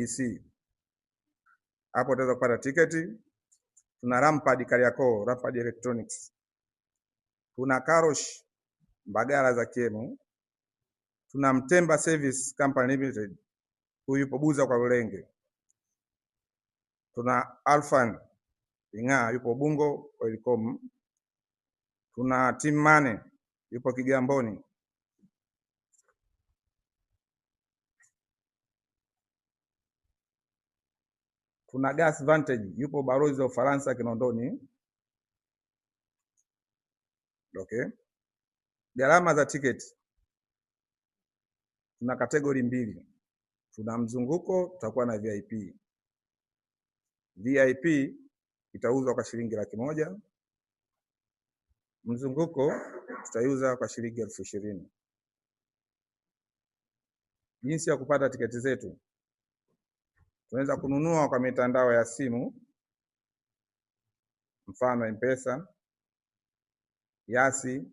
DC. Hapo utaweza kupata tiketi. Tuna Rampad Kariakoo, Rampad Electronics. Tuna Karosh Mbagala za Kiemu. Tuna Mtemba Service Company Limited. Huyu yupo Buza kwa Lulenge. Tuna Alfan Inga yupo Bungo Oilcom. Tuna Team Mane yupo Kigamboni. Tuna Gas Vantage yupo Barozi wa Ufaransa Kinondoni. Okay. Gharama za tiketi. Tuna kategori mbili. Tuna mzunguko, tutakuwa na VIP. VIP itauzwa kwa shilingi 100,000. Mzunguko tutaiuza kwa shilingi 20,000. Jinsi ya kupata tiketi zetu. Tunaweza kununua kwa mitandao ya simu, mfano M-Pesa, Yasi,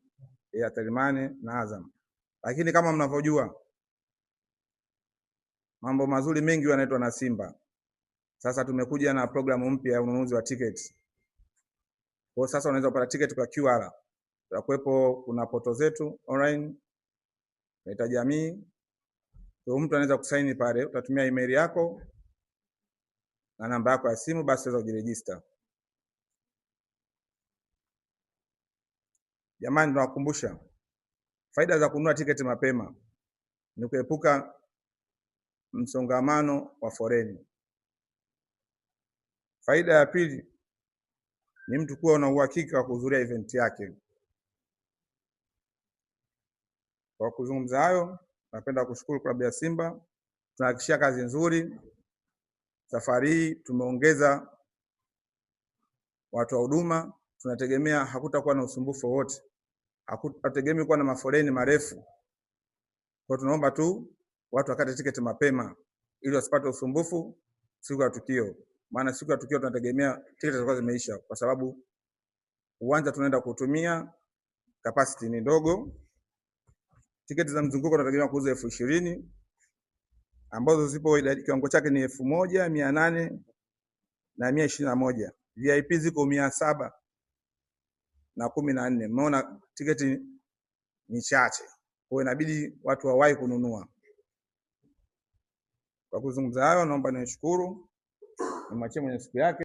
Airtel Money na Azam. Lakini kama mnavyojua, mambo mazuri mengi yanaitwa na Simba. Sasa tumekuja na programu mpya ya ununuzi wa tiketi. Kwa sasa unaweza kupata tiketi kwa QR. Tutakuwepo, kuna poto zetu online, Meta Jamii. Kwa mtu anaweza kusaini pale, utatumia email yako na namba yako ya simu, basi unaweza kujiregister. Jamani, tunawakumbusha faida za kununua tiketi mapema ni kuepuka msongamano wa foleni. Faida ya pili ni mtu kuwa na uhakika wa kuhudhuria event yake. Kwa kuzungumza hayo, napenda kushukuru klabu ya Simba. Tunahakikisha kazi nzuri. Safari hii tumeongeza watu wa huduma. Tunategemea hakutakuwa na usumbufu wote. Hatutegemei kuwa na mafoleni marefu. Kwa tunaomba tu watu wakate tiketi mapema ili wasipate usumbufu siku ya tukio. Maana siku ya tukio tunategemea tiketi zitakuwa zimeisha kwa sababu uwanja tunaenda kutumia capacity ni ndogo. Tiketi za mzunguko tunategemea kuuza 20,000 ambazo zipo kiwango chake ni 1,800 na 121. VIP ziko 714. Umeona tiketi ni chache. Kwa inabidi watu wawahi kununua. Kwa kuzungumza hayo, naomba nishukuru. Nimwachie mwenye siku yake.